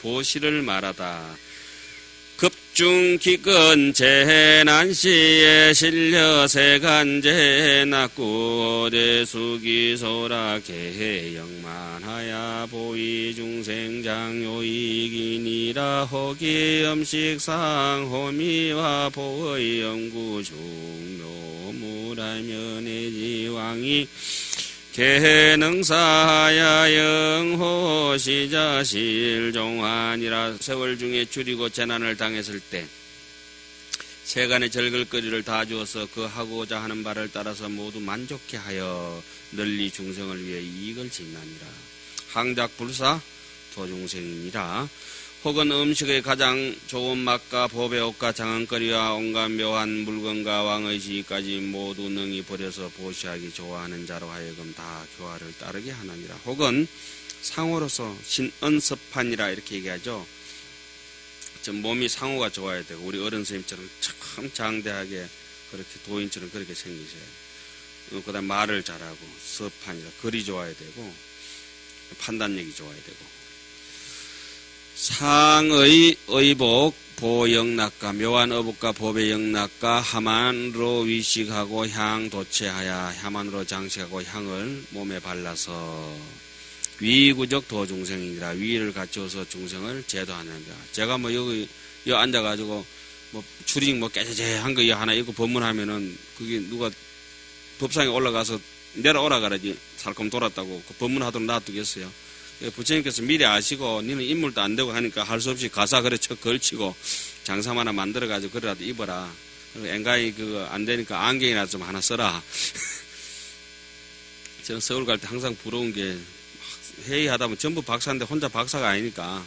보시를 말하다. 급중기근 재난시에 실려 세간제 낙구 대수기소라 개영만하야 보이 중생장요이기니라 허기 음식상 호미와 보의 영구중묘무라면의 지왕이 개능사야 영호시자 실종환이라. 세월 중에 줄이고 재난을 당했을 때 세간의 절글거리를 다 주어서 그 하고자 하는 바를 따라서 모두 만족케 하여 널리 중생을 위해 이익을 짓나니라. 항작불사 도중생이니라. 혹은 음식의 가장 좋은 맛과 보배 옷과 장안거리와 온갖 묘한 물건과 왕의 지위까지 모두 능히 버려서 보시하기 좋아하는 자로 하여금 다 교화를 따르게 하나니라. 혹은 상호로서 신언섭판이라 이렇게 얘기하죠. 몸이 상호가 좋아야 되고 우리 어른 선생님처럼 참 장대하게 그렇게 도인처럼 그렇게 생기셔야 돼요. 그 다음 말을 잘하고 섭판이라 글이 좋아야 되고 판단력이 좋아야 되고 상의 의복 보영락과 묘한 어복과 법의 영락과 하만으로 위식하고 향 도체하여 하만으로 장식하고 향을 몸에 발라서 위구적 도중생이니라. 위를 갖추어서 중생을 제도하는다. 제가 뭐 여기 앉아가지고 뭐 추리닝 뭐 깨재재한 거 하나 입고 법문하면은 그게 누가 법상에 올라가서 내려오라 그러지 살금 돌았다고 그 법문하도록 놔두겠어요. 부처님께서 미리 아시고 니는 인물도 안 되고 하니까 할 수 없이 가사 그래 척 걸치고 장삼 하나 만들어가지고 그래라도 입어라. 그리고 앵가이 그거 안 되니까 안경이나 좀 하나 써라. 저는 서울 갈 때 항상 부러운 게 회의하다 보면 전부 박사인데 혼자 박사가 아니니까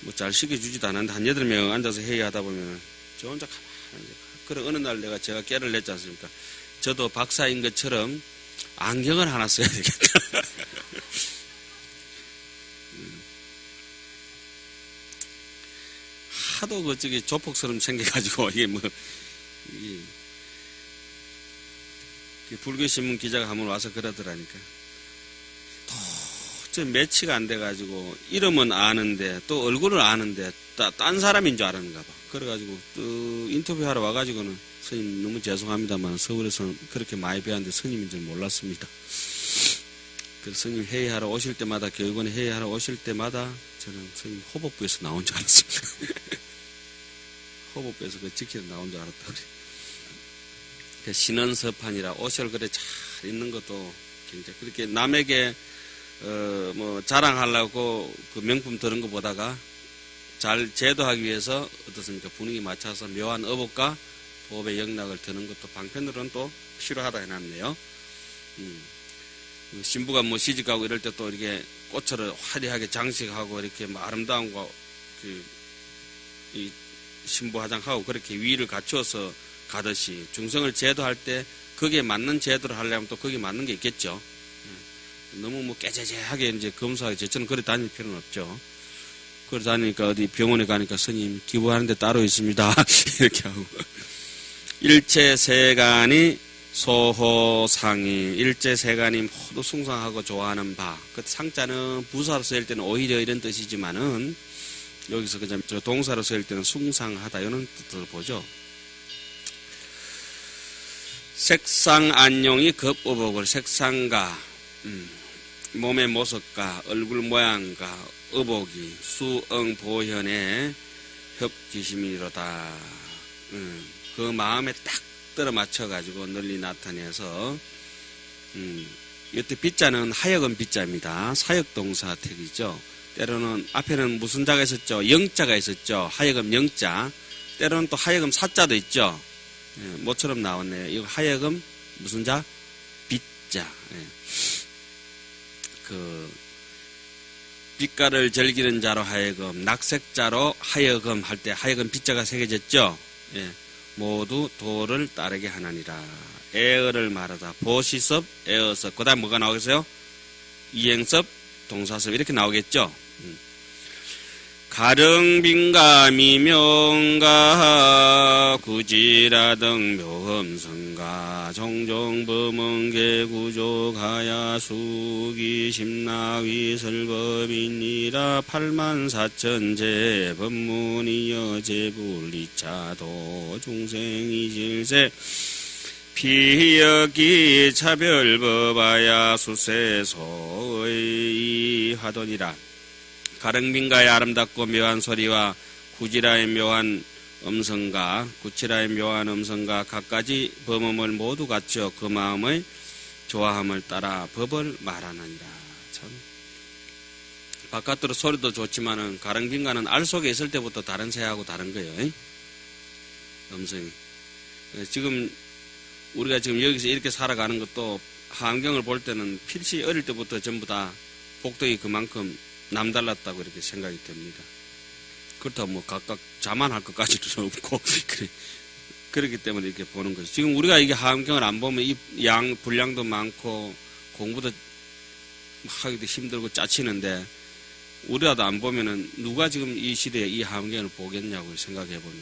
뭐 잘 시켜주지도 않았는데 한 8명 앉아서 회의하다 보면 저 혼자 가만히 그래 어느 날 제가 깨를 냈지 않습니까? 저도 박사인 것처럼 안경을 하나 써야 되겠다. 하도 그쪽이 조폭처럼 생겨가지고 이게 뭐 불교신문 기자가 한번 와서 그러더라니까. 도저히 매치가 안 돼가지고 이름은 아는데 또 얼굴을 아는데 딴 사람인 줄 알았는가 봐. 그래가지고 또 인터뷰하러 와가지고는 스님 너무 죄송합니다만 서울에서는 그렇게 많이 배웠는데 스님인 줄 몰랐습니다. 그래서 스님 회의하러 오실 때마다 교육원에 회의하러 오실 때마다 저는 스님 호법부에서 나온 줄 알았습니다. 호법부에서 그 지키러 나온 줄 알았다 그래. 그 신언서판이라 옷을 그래 잘 입는 것도 굉장히 그렇게 남에게 뭐 자랑하려고 그 명품 들은 것보다가 잘 제도하기 위해서 어떻습니까? 분위기 맞춰서 묘한 어복과 법의 영락을 드는 것도 방편으로는 또 필요하다 해놨네요. 신부가 뭐 시집가고 이럴 때 또 이렇게 꽃을 화려하게 장식하고 이렇게 뭐 아름다운 거 이 신부 화장하고 그렇게 위를 갖추어서 가듯이 중생을 제도할 때 거기에 맞는 제도를 하려면 또 거기에 맞는 게 있겠죠. 너무 뭐 깨재재하게 이제 검소하게 저처럼 그래 다닐 필요는 없죠. 그래 다니니까 어디 병원에 가니까 스님 기부하는 데 따로 있습니다. 이렇게 하고. 일체세간이 소호상이 일체세간이 모두 숭상하고 좋아하는 바. 그 상자는 부사로 쓰일 때는 오히려 이런 뜻이지만은 여기서 그냥 동사로 쓰일 때는 숭상하다 이런 뜻을 보죠. 색상안용이 급어복을 색상과 몸의 모습과 얼굴 모양과 어복이 수응보현의 협기심이로다. 그 마음에 딱 들어맞춰가지고 널리 나타내서 이때 빗자는 하역은 빗자입니다. 사역동사 택이죠. 때로는 앞에는 무슨 자가 있었죠? 영자가 있었죠. 하역은 영자. 때로는 또 하역은 사자도 있죠. 모처럼 나왔네요. 이거 하역은 무슨 자? 빗자. 그 빛깔을 즐기는 자로 하여금 낙색자로 하여금 할 때 하여금 빗자가 새겨졌죠. 모두 도를 따르게 하나니라. 애어를 말하다. 보시섭, 애어섭. 그 다음 뭐가 나오겠어요? 이행섭, 동사섭 이렇게 나오겠죠. 가릉빈가 미명가 구지라 등 묘험성가 종종범응계 구조가야 수기 심나위 설법이니라 84,000제 법문이여 제불리차도 중생이질세 피여기 차별법아야 수세소의 하도니라. 가릉빈가의 아름답고 묘한 소리와 구지라의 묘한 음성과 구치라의 묘한 음성과 갖가지 범음을 모두 갖춰 그 마음의 좋아함을 따라 법을 말하느니라. 참 바깥으로 소리도 좋지만은 가릉빈가는 알 속에 있을 때부터 다른 새하고 다른 거예요. 음성이. 지금 우리가 지금 여기서 이렇게 살아가는 것도 환경을 볼 때는 필시 어릴 때부터 전부 다 복덕이 그만큼 남달랐다고 이렇게 생각이 됩니다. 그렇다고 뭐 각각 자만할 것까지는 없고 그렇기 때문에 이렇게 보는 거죠. 지금 우리가 이게 환경을 안 보면 이 분량도 많고 공부도 하기도 힘들고 짜치는데 우리라도 안 보면은 누가 지금 이 시대에 이 환경을 보겠냐고 생각해 보면,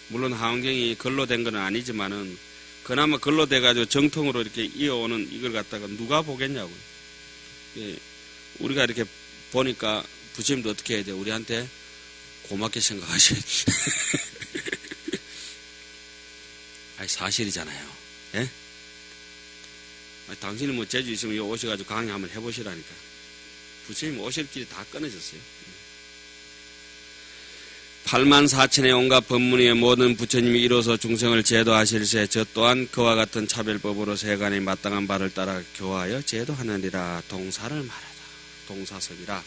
물론 환경이 글로 된 건 아니지만은 그나마 글로 돼가지고 정통으로 이렇게 이어오는 이걸 갖다가 누가 보겠냐고. 우리가 이렇게 보니까 부처님도 어떻게 해야 돼? 우리한테 고맙게 생각하셔야 돼. 아니, 사실이잖아요. 예? 아니, 당신이 뭐 재주 있으면 여기 오셔가지고 강의 한번 해보시라니까. 부처님 오실 길이 다 끊어졌어요. 84,000의 온갖 법문의 모든 부처님이 이로서 중생을 제도하실세 저 또한 그와 같은 차별법으로 세간의 마땅한 바를 따라 교화하여 제도하느니라. 동사를 말하다. 동사섭이라.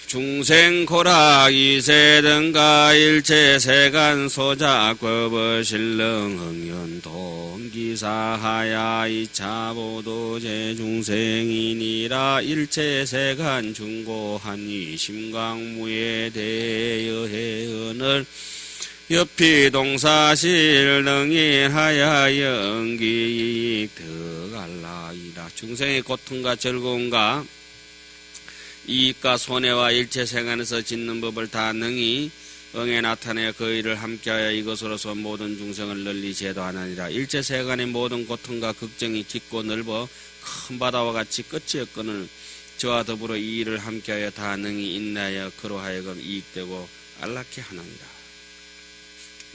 중생고락 이세등가 일체 세간 소자 법어실능 흥연 동기사하야 이차보도 제중생이니라. 일체 세간 중고한 이심강무에 대여해언을 옆이 동사실능이하야 연기이익 득알라이라. 중생의 고통과 즐거움과 이익과 손해와 일체 생안에서 짓는 법을 다 능히 응에 나타내 그 일을 함께하여 이것으로서 모든 중생을 널리 제도하느니라. 일체 세간의 모든 고통과 걱정이 깊고 넓어 큰 바다와 같이 끝이 없거늘 저와 더불어 이 일을 함께하여 다 능히 인내하여 그로 하여금 이익되고 안락해 하느니라.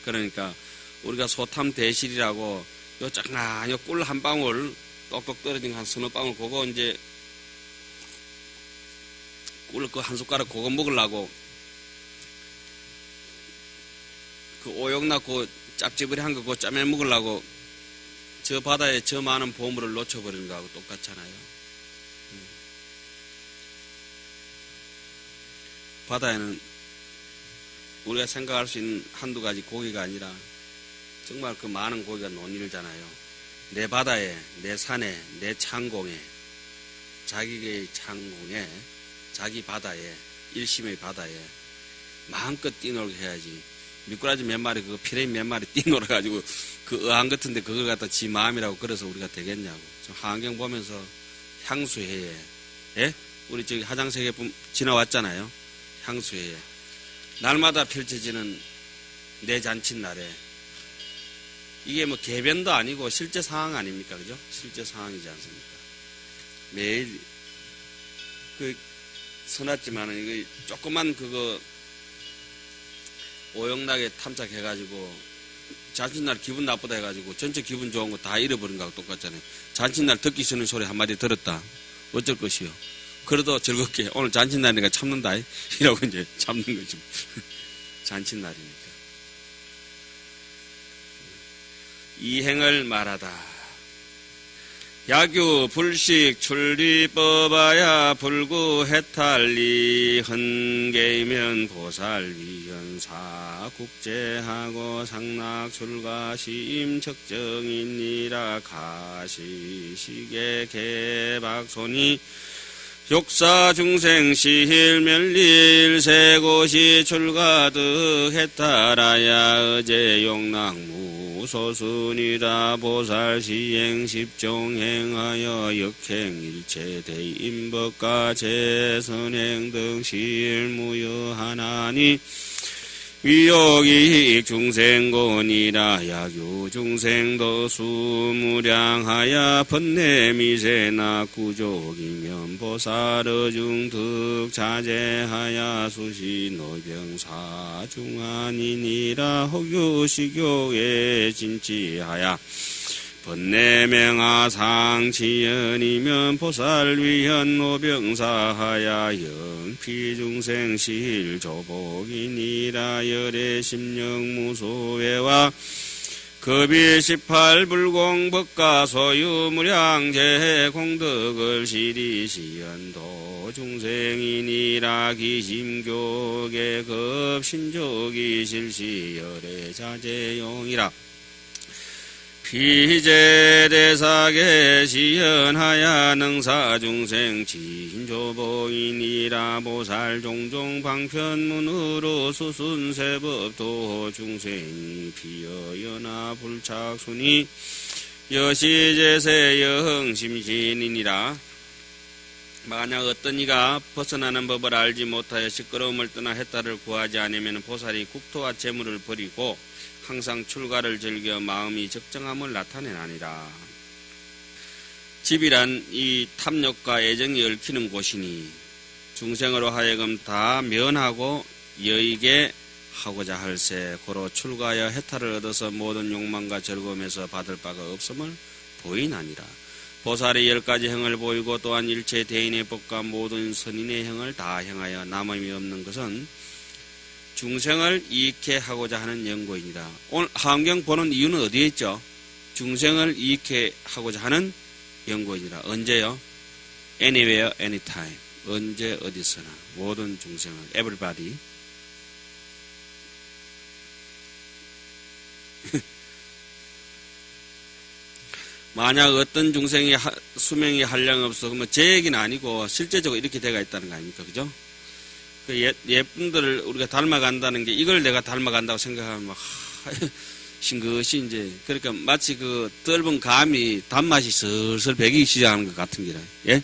그러니까 우리가 소탐 대실이라고 요 잠깐 요 꿀 한 방울 똑똑 떨어진 한 서너 방울 그거 이제 꿀 그 한 숟가락 그거 먹으려고 그 오용나 그 짭집으리 한 거 그거 짜매 먹으려고 저 바다에 저 많은 보물을 놓쳐버리는 거하고 똑같잖아요. 바다에는 우리가 생각할 수 있는 한두 가지 고기가 아니라 정말 그 많은 고기가 논일잖아요. 내 바다에, 내 산에, 내 창공에, 자기의 창공에, 자기 바다에, 일심의 바다에 마음껏 뛰놀게 해야지. 미꾸라지 몇 마리, 그 피레미 몇 마리 뛰놀아가지고 그 어항 같은데 그걸 갖다 지 마음이라고 그래서 우리가 되겠냐고. 환경 보면서 향수회에, 예? 우리 저기 화장세계 지나왔잖아요. 향수회에. 날마다 펼쳐지는 내 잔칫날에 이게 뭐 개변도 아니고 실제 상황 아닙니까? 그죠? 실제 상황이지 않습니까? 매일 그 서놨지만은 이거 조그만 그거 오용나게 탐착해가지고 잔칫날 기분 나쁘다 해가지고 전체 기분 좋은 거 다 잃어버린 거하고 똑같잖아요. 잔칫날 듣기 싫은 소리 한마디 들었다. 어쩔 것이요. 그래도 즐겁게 오늘 잔칫날이니까 참는다 이라고 이제 참는 거죠. 잔칫날이니까. 이행을 말하다. 야규 불식 출리법아야 불구 해탈리 헌계이면 보살위견사 국제하고 상락 출가심 적정이니라. 가시시계 개박손이 욕사 중생 시일면리일 세고시 출가득 해탈하야 어제 용락무 소순이라 보살 시행 십종 행하여 역행 일체 대인법과 재선행 등 실무여하나니 위욕이익 중생곤이라 약유 중생도 수무량하야 번뇌미세나 구족이면 보살의 중득 자제하야 수시 노병사 중한이니라 혹유식욕에 진치하야 번뇌명하 상치연이면 보살위현 노병사하야 영피중생실 조복이니라 열의 심령무소회와 급이 18불공법가 소유무량제 공덕을 시리시연도 중생이니라 기심교계 급신족이 실시열의 자제용이라 피제대사계 시연하야 능사중생 진조보이니라 보살 종종 방편문으로 수순세법도 중생이 피어연하 불착순이 여시제세 여흥심신이니라. 만약 어떤 이가 벗어나는 법을 알지 못하여 시끄러움을 떠나 해탈을 구하지 않으면 보살이 국토와 재물을 버리고 항상 출가를 즐겨 마음이 적정함을 나타내나니라. 집이란 이 탐욕과 애정이 얽히는 곳이니 중생으로 하여금 다 면하고 여의게 하고자 할세 고로 출가하여 해탈을 얻어서 모든 욕망과 즐거움에서 받을 바가 없음을 보이나니라. 보살이 10가지 행을 보이고 또한 일체 대인의 법과 모든 선인의 행을 다 행하여 남음이 없는 것은 중생을 이익해 하고자 하는 연고이니라. 오늘 하엄경 보는 이유는 어디에 있죠? 중생을 이익해 하고자 하는 연고이니라. 언제요? Anywhere, anytime. 언제 어디서나 모든 중생을 everybody. 만약 어떤 중생이 수명이 한량없어 그러면 제 얘기는 아니고 실제적으로 이렇게 돼가 있다는 거 아닙니까? 그죠? 그 예쁜들을 우리가 닮아간다는 게 이걸 내가 닮아간다고 생각하면 막 싱긋이 이제 그러니까 마치 그 떫은 감이 단맛이 슬슬 배기기 시작하는 것 같은 기라. 예?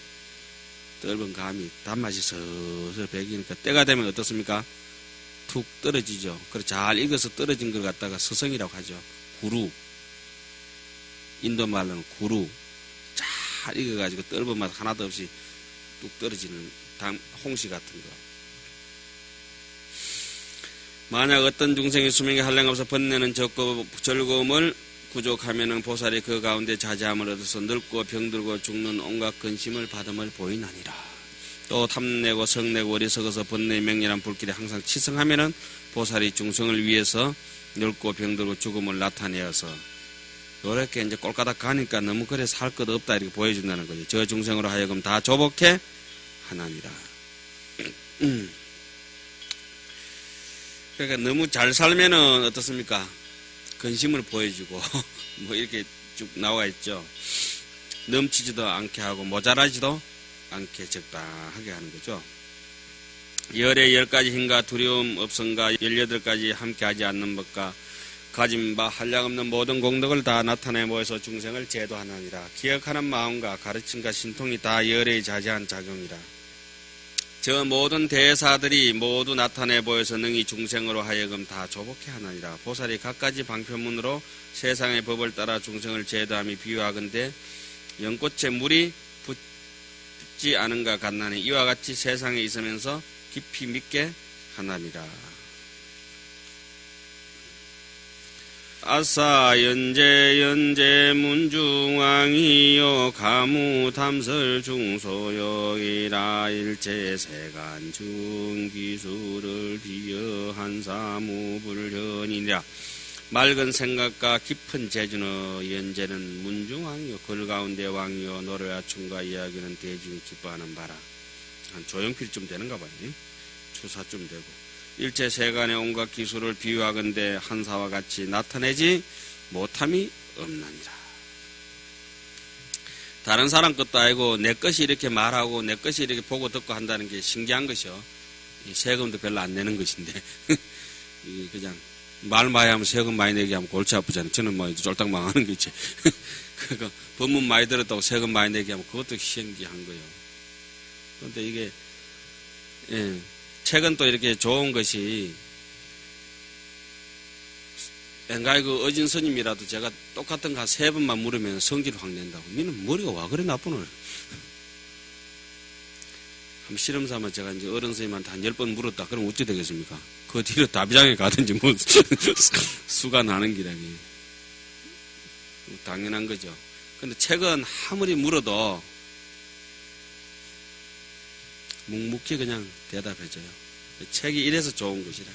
떫은 감이 단맛이 슬슬 배기니까 때가 되면 어떻습니까? 툭 떨어지죠. 그래 잘 익어서 떨어진 걸 갖다가 서성이라고 하죠. 구루. 인도 말로는 구루. 잘 익어가지고 떫은 맛 하나도 없이 뚝 떨어지는 홍시 같은 거. 만약 어떤 중생이 수명이 한량없어 번뇌는 적고 즐거움을 구족하면은 보살이 그 가운데 자제함을 얻어서 늙고 병들고 죽는 온갖 근심을 받음을 보이나니라. 또 탐내고 성내고 어리석어서 번뇌의 명렬한 불길에 항상 치성하면은 보살이 중생을 위해서 늙고 병들고 죽음을 나타내어서 이렇게 이제 꼴까닥 가니까 너무 그래 살 것 없다 이렇게 보여준다는 거지. 저 중생으로 하여금 다 조복해 하나니라. 그러니까 너무 잘 살면은 어떻습니까? 근심을 보여주고 뭐 이렇게 쭉 나와 있죠. 넘치지도 않게 하고 모자라지도 않게 적당하게 하는 거죠. 열의 10가지 힘과 두려움 없음과 18가지 함께하지 않는 법과 가진 바 한량없는 모든 공덕을 다 나타내 모여서 중생을 제도하느니라. 기억하는 마음과 가르침과 신통이 다 열의 자제한 작용이라. 저 모든 대사들이 모두 나타내 보여서 능히 중생으로 하여금 다 조복해 하나니라. 보살이 각가지 방편문으로 세상의 법을 따라 중생을 제도함이 비유하건대 연꽃에 물이 붙지 않은가 같나니 이와 같이 세상에 있으면서 깊이 믿게 하나니라. 아싸 연제 문중왕이요 가무 탐설 중소여이라 일체 세간 중기수를 비여 한사무 불현이라. 맑은 생각과 깊은 재준의 연제는 문중왕이요 글 가운데 왕이요 노래와 춤과 이야기는 대중이 기뻐하는 바라. 한 조용필쯤 되는가 봐요. 추사쯤 되고 일체 세간의 온갖 기술을 비유하건대 한사와 같이 나타내지 못함이 없나니라. 다른 사람 것도 아니고 내 것이 이렇게 말하고 내 것이 이렇게 보고 듣고 한다는 게 신기한 것이요. 세금도 별로 안 내는 것인데 그냥 말 많이 하면 세금 많이 내게 하면 골치 아프잖아요. 저는 뭐 쫄딱 망하는 거지. 그러니까 법문 많이 들었다고 세금 많이 내게 하면 그것도 신기한 거예요. 그런데 이게 책은 또 이렇게 좋은 것이 엔가이 그 어진 스님이라도 제가 똑같은 거 3번만 물으면 성질 확 낸다고. 니는 머리가 와 그래 나쁘노? 한번 실험 삼아 제가 이제 어른 스님한테 한 10번 물었다. 그럼 어찌 되겠습니까? 그 뒤로 답장에 가든지 뭐 수가 나는 기라니. 당연한 거죠. 근데 책은 아무리 물어도 묵묵히 그냥 대답해줘요. 책이 이래서 좋은 것이라.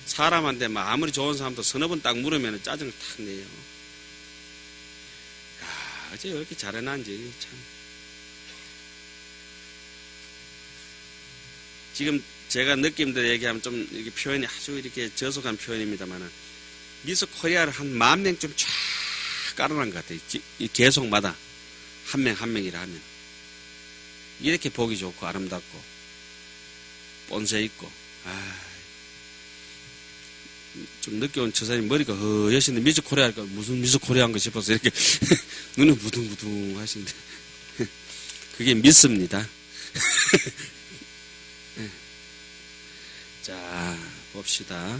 사람한테 막 아무리 좋은 사람도 서너 번 딱 물으면 짜증을 탁 내요. 야, 어째 왜 이렇게 잘해놨는지 참. 지금 제가 느낌대로 얘기하면 좀 이렇게 표현이 아주 이렇게 저속한 표현입니다만은 미스 코리아를 한 10,000명 쫙 깔아놓은 것 같아요. 계속마다 한 명 한 명이라 하면 이렇게 보기 좋고 아름답고 본세 있고 좀 늦게 온 처사님 머리가 허여신데 미스 코리아니까 무슨 미스 코리아인 거 싶어서 이렇게 눈은 부둥부둥 하신데 그게 미스입니다. 자, 봅시다.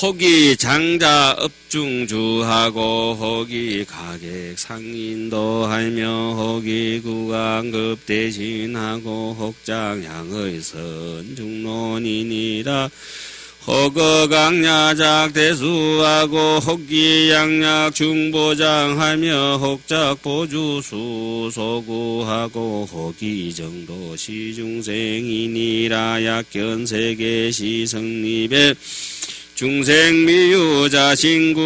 혹이 장자 업중주하고 혹이 가객 상인도하며 혹이 구강급 대신하고 혹장향의 선중론이니라. 혹어강야작 대수하고 혹기양약 중보장하며 혹작보주수 소구하고 혹이정도 시중생이니라. 약견세계 시성립에 중생미유자 신구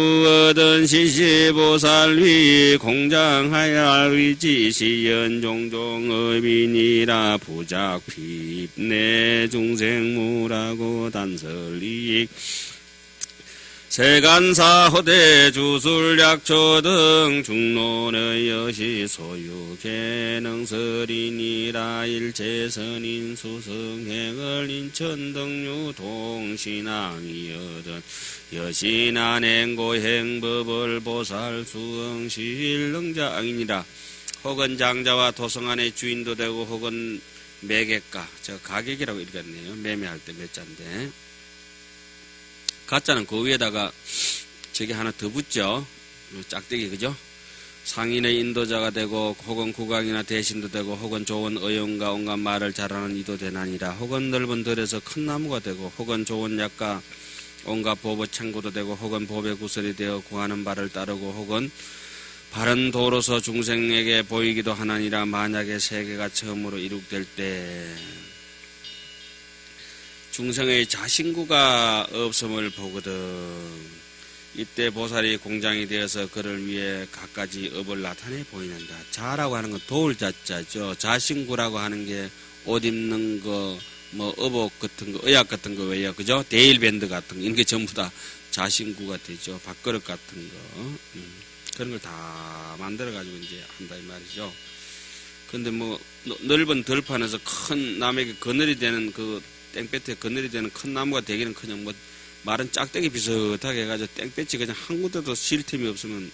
얻은 시시보살위 공장하야 위지시연 종종업이니라. 부작핍내 중생무라고 단설이익 세간사 호대 주술약초 등 중론의 여시 소유 개능설이니라. 일체선인 수성행을 인천 등류 동신앙이여든 여신안 행고행법을 보살 수응실능장이니라. 혹은 장자와 도성안의 주인도 되고 혹은 매객가, 저 가객이라고 읽었네요. 매매할 때 몇 자인데 가짜는 그 위에다가 저기 하나 더 붙죠. 짝대기 그죠? 상인의 인도자가 되고 혹은 국왕이나 대신도 되고 혹은 좋은 의용과 온갖 말을 잘하는 이도 되나니라. 혹은 넓은 들에서 큰 나무가 되고 혹은 좋은 약과 온갖 법의 창고도 되고 혹은 법의 구설이 되어 구하는 바를 따르고 혹은 바른 도로서 중생에게 보이기도 하나니라. 만약에 세계가 처음으로 이룩될 때 중생의 자신구가 없음을 보거든. 이때 보살이 공장이 되어서 그를 위해 갖가지 업을 나타내 보이는다. 자라고 하는 건 도울 자자죠. 자신구라고 하는 게 옷 입는 거, 뭐 업옷 같은 거, 의약 같은 거 왜요, 그죠? 데일밴드 같은 거 이런 게 전부 다 자신구가 되죠. 밥그릇 같은 거 그런 걸 다 만들어 가지고 이제 한다 이 말이죠. 근데 뭐 넓은 들판에서 큰 남에게 그늘이 되는 그 땡볕에 그늘이 되는 큰 나무가 되기는 그냥 뭐 마른 짝대기 비슷하게 해가지고 땡볕이 그냥 한 군데도 쉴 틈이 없으면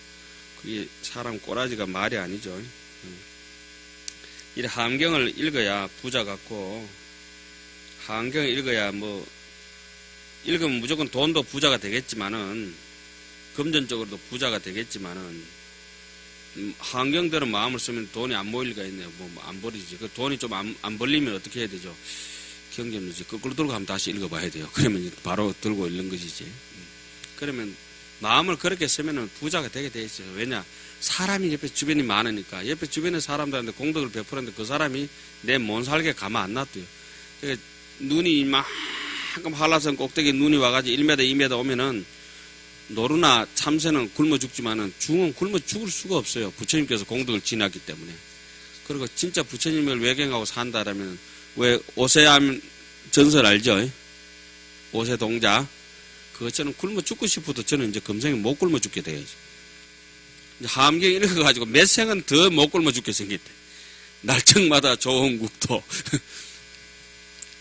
그게 사람 꼬라지가 말이 아니죠. 이 함경을 읽어야 부자 같고 함경을 읽어야 뭐 읽으면 무조건 돈도 부자가 되겠지만은 금전적으로도 부자가 되겠지만은 환경대로 마음을 쓰면 돈이 안 모일 리가 있네요. 뭐 안 버리지. 그 돈이 좀 안 벌리면 어떻게 해야 되죠? 경계는 이제 거꾸로 들고 하면 다시 읽어봐야 돼요. 그러면 바로 들고 읽는 것이지. 그러면 마음을 그렇게 쓰면은 부자가 되게 돼 있어요. 왜냐? 사람이 옆에 주변이 많으니까 옆에 주변의 사람들한테 공덕을 베푸는데 그 사람이 내 못 살게 가만 안 놔둬요. 그러니까 눈이 이만큼 한라산 꼭대기 눈이 와가지고 1m, 2m 오면은 노루나 참새는 굶어 죽지만은 중은 굶어 죽을 수가 없어요. 부처님께서 공덕을 지났기 때문에. 그리고 진짜 부처님을 외경하고 산다라면 왜 오세암 전설 알죠? 오세 동자. 그것처럼 굶어 죽고 싶어도 저는 이제 금생에 못 굶어 죽게 돼야지. 함경 읽어가지고 몇 생은 더 못 굶어 죽게 생겼대. 날청마다 좋은 국토.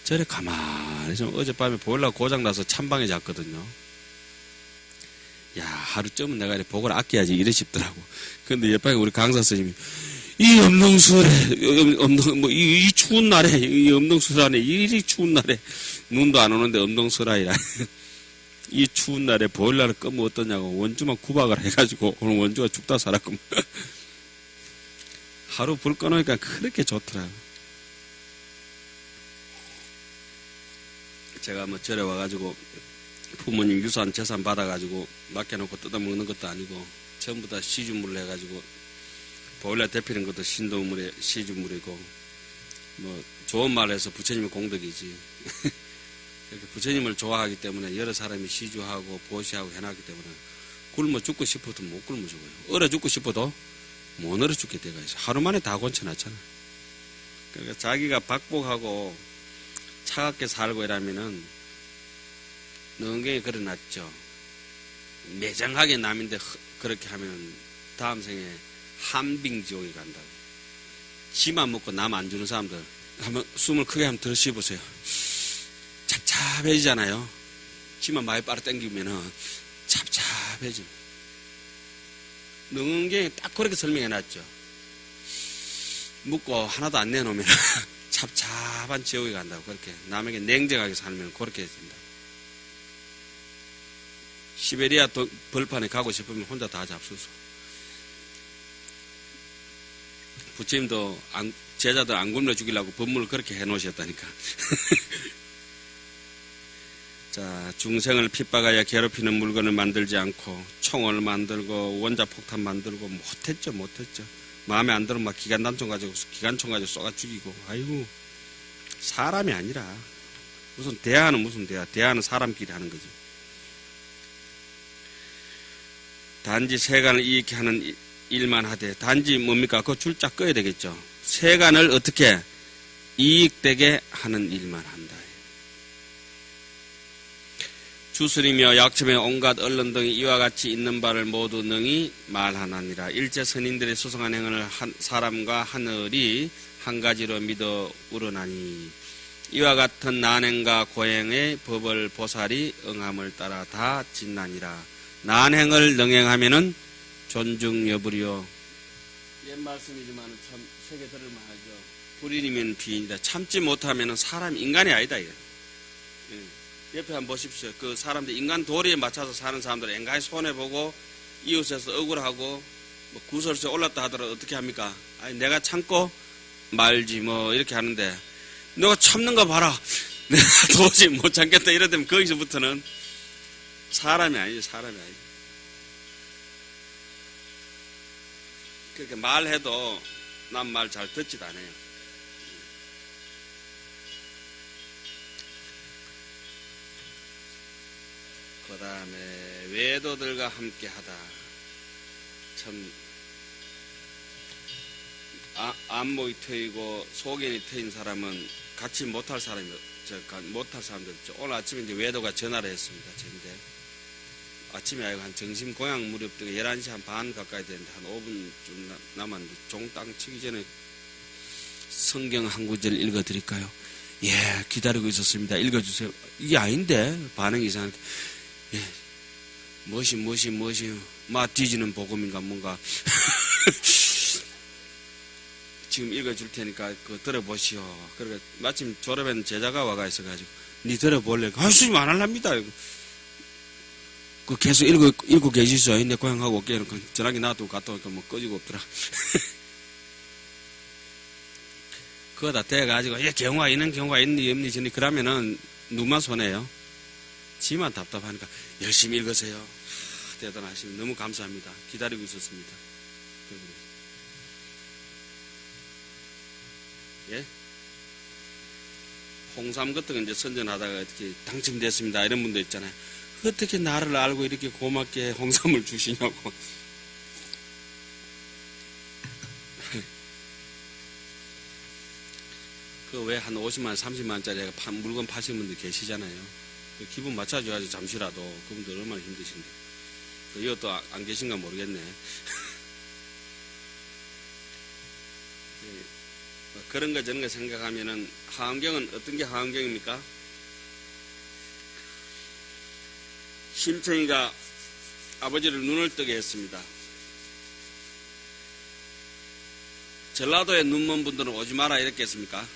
저래 가만히 좀 어젯밤에 보일러 고장나서 찬방에 잤거든요. 야, 하루쯤은 내가 복을 아껴야지 이러시더라고. 근데 옆에 우리 강사 스님이 이 엄동설에, 이 추운 날에, 이 엄동설안에, 이 추운 날에, 눈도 안 오는데 엄동설아이라. 이 추운 날에 보일러를 끄면 어떠냐고 원주만 구박을 해가지고 오늘 원주가 죽다 살았구만. 하루 불 꺼놓으니까 그렇게 좋더라고. 제가 뭐 절에 와가지고 부모님 유산 재산 받아가지고 맡겨놓고 뜯어먹는 것도 아니고 전부 다 시주물로 해가지고 보일러 데피는 것도 신도물에 시주물이고 뭐 좋은 말해서 부처님의 공덕이지. 그렇게 부처님을 좋아하기 때문에 여러 사람이 시주하고 보시하고 해놨기 때문에 굶어 죽고 싶어도 못 굶어 죽어요. 얼어 죽고 싶어도 못 얼어 죽게 돼가 있어. 하루 만에 다 곤쳐놨잖아. 그러니까 자기가 박복하고 차갑게 살고 이러면은 능경에 그려놨죠. 매장하게 남인데 그렇게 하면 다음 생에 한빙지옥에 간다고. 지만 먹고 남 안 주는 사람들 한번 숨을 크게 한번 들어 쉬어보세요. 찹찹해지잖아요. 지만 많이 빨아 당기면은 찹찹해져. 능경에 딱 그렇게 설명해놨죠. 묵고 하나도 안 내놓으면 찹찹한 지옥에 간다고. 그렇게 남에게 냉정하게 살면 그렇게 된다. 시베리아 벌판에 가고 싶으면 혼자 다 잡수소. 부처님도 제자들 안 굶어 죽이려고 법문을 그렇게 해놓으셨다니까. 자, 중생을 핍박하여 괴롭히는 물건을 만들지 않고 총을 만들고 원자폭탄 만들고 못했죠. 마음에 안 들으면 막 기관총 가지고 쏘가 죽이고. 아이고, 사람이 아니라 무슨 대화는 무슨 대화는 사람끼리 하는 거지. 단지 세간을 이익해 하는 일만 하되, 단지 뭡니까? 그거 줄자 꺼야 되겠죠. 세간을 어떻게 이익되게 하는 일만 한다. 주술이며 약점의 온갖 언론 등이 이와 같이 있는 바를 모두 능히 말하나니라. 일체 선인들의 수성한 행을 사람과 하늘이 한 가지로 믿어 우러나니 이와 같은 난행과 고행의 법을 보살이 응함을 따라 다 짓나니라. 난행을 능행하면은 존중 여부리요. 옛 말씀이지만 참 세계 들을 만하죠. 불인이면 비인이다. 참지 못하면은 사람 인간이 아니다. 예. 옆에 한번 보십시오. 그 사람들 인간 도리에 맞춰서 사는 사람들 앵간히 손해보고 이웃에서 억울하고 뭐 구설수에 올랐다 하더라도 어떻게 합니까? 아니 내가 참고 말지 뭐 이렇게 하는데 너가 참는 거 봐라. 내가 도저히 못 참겠다 이러면 거기서부터는 사람이 아니죠. 사람이 아니죠. 그렇게 말해도 남 말 잘 듣지도 않아요. 그 다음에 외도들과 함께하다. 참 안목이 트이고 소견이 트인 사람은 같이 못할 사람들 있죠. 오늘 아침에 이제 외도가 전화를 했습니다. 저인데 아침에 아니고 한 점심 고향 무렵 때 11시 한 반 가까이 되는데 한 5분쯤 남았는데 종땅 치기 전에 성경 한 구절 읽어드릴까요? 예, 기다리고 있었습니다. 읽어주세요. 이게 아닌데 반응이 이상하게. 예, 무엇이 마 뒤지는 복음인가 뭔가. 지금 읽어줄 테니까 그거 들어보시오. 그러니까 마침 졸업한 제자가 와가 있어가지고 니 들어볼래? 스님 안 할랍니다. 그 계속 읽고 계시죠. 내 고향하고 올게. 전화기 놔두고 갔다 오니까 뭐 꺼지고 없더라. 그거 다 돼가지고 경우가 있는 경우가 있니 없니 저니 그러면은 누구만 손해요? 지만 답답하니까 열심히 읽으세요. 대단하시면 너무 감사합니다. 기다리고 있었습니다. 예? 홍삼 같은 거 이제 선전하다가 어떻게 당첨됐습니다. 이런 분도 있잖아요. 어떻게 나를 알고 이렇게 고맙게 홍삼을 주시냐고. 그 왜 한 50만, 30만짜리 물건 파시는 분들 계시잖아요. 기분 맞춰줘야지 잠시라도. 그분들 얼마나 힘드신데. 이것도 안 계신가 모르겠네. 그런 거 저런 거 생각하면은 하엄경은 어떤 게 하엄경입니까? 심청이가 아버지를 눈을 뜨게 했습니다. 전라도에 눈 먼 분들은 오지 마라 이렇게 했습니까?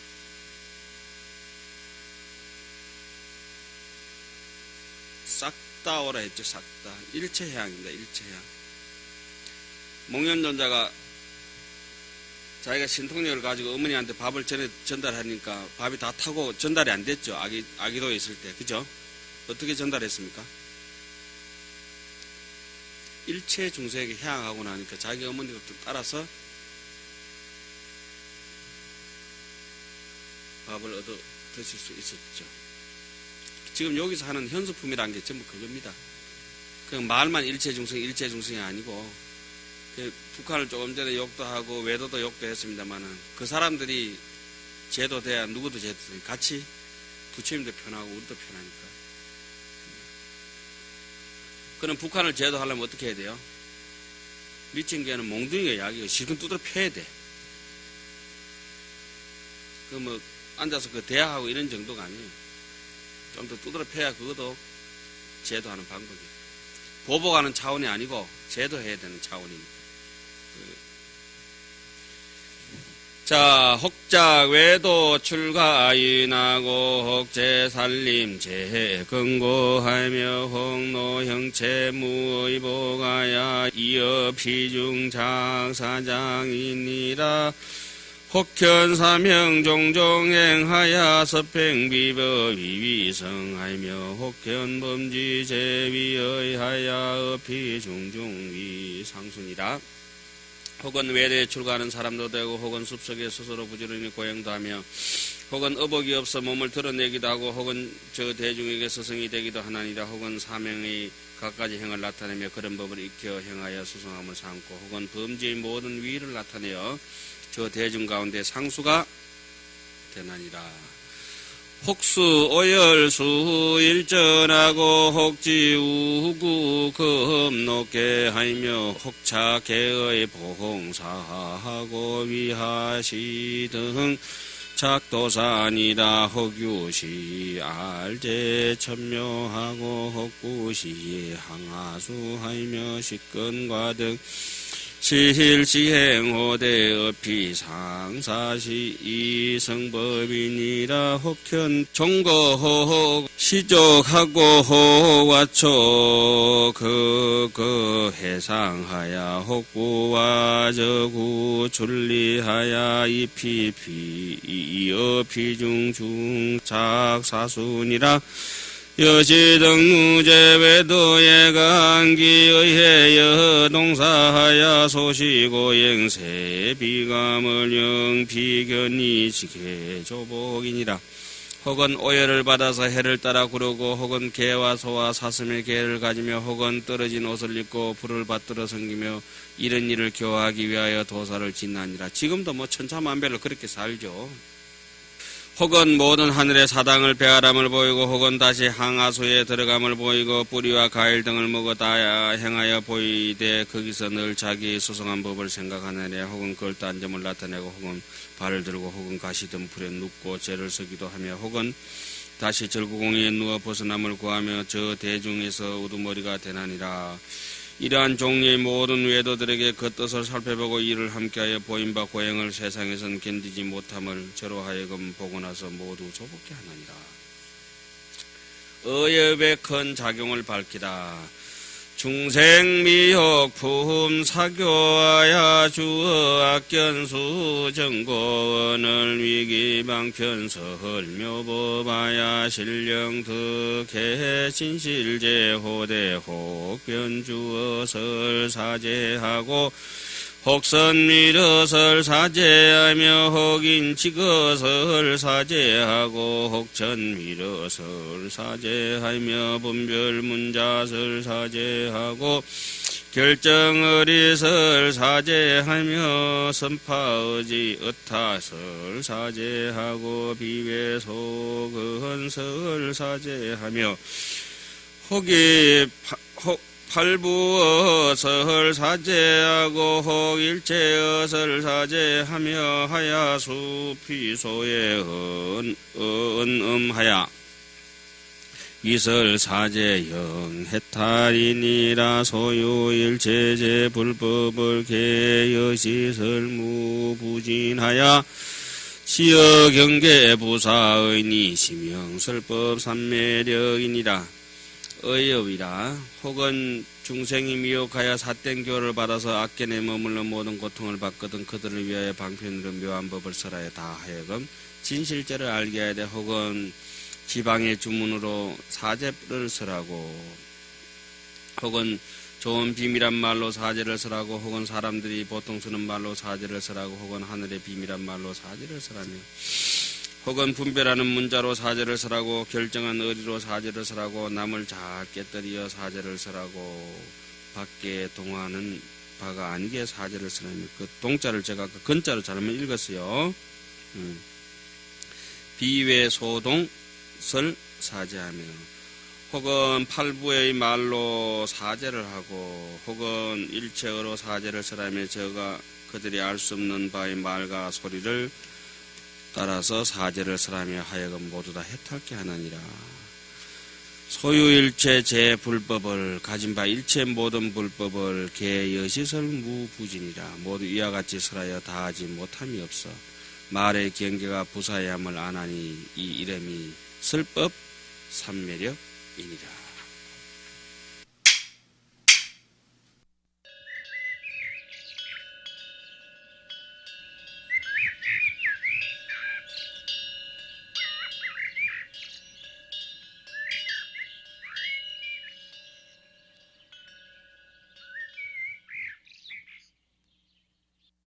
싹 다 오라 했죠. 싹 다. 일체해양입니다. 일체해양. 목련존자가 자기가 신통력을 가지고 어머니한테 밥을 전달하니까 밥이 다 타고 전달이 안 됐죠. 아기도에 있을 때. 그죠? 어떻게 전달했습니까? 일체 중생에게 해양하고 나니까 자기 어머니도 따라서 밥을 얻어 드실 수 있었죠. 지금 여기서 하는 현수품이라는 게 전부 그겁니다. 그냥 말만 일체중생이 아니고, 북한을 조금 전에 욕도 하고 외도도 욕도 했습니다만은 그 사람들이 제도돼야 누구도 제도돼야 같이 부처님도 편하고 우리도 편하니까. 그럼 북한을 제도하려면 어떻게 해야 돼요? 미친 개는 몽둥이가 약이고 실컷 두드려 패야 돼. 그 뭐 앉아서 그 대화하고 이런 정도가 아니에요. 좀 더 두드려 패야 그것도 제도하는 방법이에요. 보복하는 차원이 아니고 제도해야 되는 차원이니까. 자, 혹작 외도 출가인하고 혹제살림 재근고하며 혹노형체 무의보가야 이어 비중작사장이니라. 혹현사명 종종행하야 서팽비법 위위성하며 혹현범지 제위의하야 어피중중위 상순이라. 혹은 외대에 출가하는 사람도 되고 혹은 숲속에 스스로 부지런히 고행도 하며 혹은 어복이 없어 몸을 드러내기도 하고 혹은 저 대중에게 스승이 되기도 하나니라. 혹은 사명의 갖가지 행을 나타내며 그런 법을 익혀 행하여 수성함을 삼고 혹은 범죄의 모든 위를 나타내어 저 대중 가운데 상수가 되나니라. 혹수 오열수 일전하고 혹지우구 겁높게 하며 혹차개의 보홍사하고 위하시 등 착도산이다. 혹유시 알제 천묘하고 혹구시 항하수하며 식근과 등 실시행호대 어피상사시 이성법이니라. 혹현 종거혹 시족하고 혹와초 그 해상하야 혹구와 저구 출리하야 이피피 이어피중중 작사순이라. 여시등무제외도의 간기의해 여동사하야 소시고행세 비감을 영비견이 지게 조복이니라. 혹은 오열을 받아서 해를 따라 구르고 혹은 개와 소와 사슴의 개를 가지며 혹은 떨어진 옷을 입고 불을 받들어 섬기며 이런 일을 교화하기 위하여 도사를 짓나니라. 지금도 뭐 천차만별로 그렇게 살죠. 혹은 모든 하늘의 사당을 배아람을 보이고 혹은 다시 항하수에 들어감을 보이고 뿌리와 과일 등을 먹어 다 행하여 보이되 거기서 늘 자기의 수성한 법을 생각하느냐. 혹은 걸다한 점을 나타내고 혹은 발을 들고 혹은 가시든 풀에 눕고 죄를 서기도 하며 혹은 다시 절구공에 누워 벗어남을 구하며 저 대중에서 우두머리가 되나니라. 이러한 종류의 모든 외도들에게 그 뜻을 살펴보고 이를 함께하여 보임바 고행을 세상에선 견디지 못함을 저로 하여금 보고 나서 모두 조복케 하나니라. 의협의 큰 작용을 밝히다. 중생미혹 품 사교하야 주어 악견수 정고원을 위기방편설 묘법하야 신령득해 진실제호대 혹변주어설 사제하고 혹선미러설 사제하며 혹인치거설 사제하고 혹천미러설 사제하며 분별문자설 사제하고 결정의리설 사제하며 선파의지 의타설 사제하고 비외소근설 사제하며 팔부어설 사제하고 혹일체어설 사제하며 하야수 피소에 은음하야 위설 사제형 해탈이니라. 소유일체 제불법을 개여시설무부진하야 시여 경계 부사의니 심형설법 삼매력이니라. 의업이라. 혹은 중생이 미혹하여 사땡교를 받아서 악견에 머물러 모든 고통을 받거든 그들을 위하여 방편으로 묘한 법을 설하여 다 하여금 진실제를 알게 하되, 혹은 지방의 주문으로 사제를 설하고, 혹은 좋은 비밀한 말로 사제를 설하고, 혹은 사람들이 보통 쓰는 말로 사제를 설하고, 혹은 하늘의 비밀한 말로 사제를 설하며, 혹은 분별하는 문자로 사제를 설하고, 결정한 의리로 사제를 설하고, 남을 잘 깨뜨리어 사제를 설하고, 밖에 동하는 바가 아니게 사제를 설하며. 그 동자를 제가 그 건자로 잘못 읽었어요. 비외 소동 설 사제하며, 혹은 팔부의 말로 사제를 하고, 혹은 일체어로 사제를 설하며 저가 그들이 알 수 없는 바의 말과 소리를 따라서 사제를 설하며 하여금 모두 다 해탈케 하느니라. 소유일체 제불법을 가진 바 일체 모든 불법을 개여시설 무부진이라. 모두 이와 같이 설하여 다하지 못함이 없어 말의 경계가 부사함을 안하니 이 이름이 설법 삼매력이니라.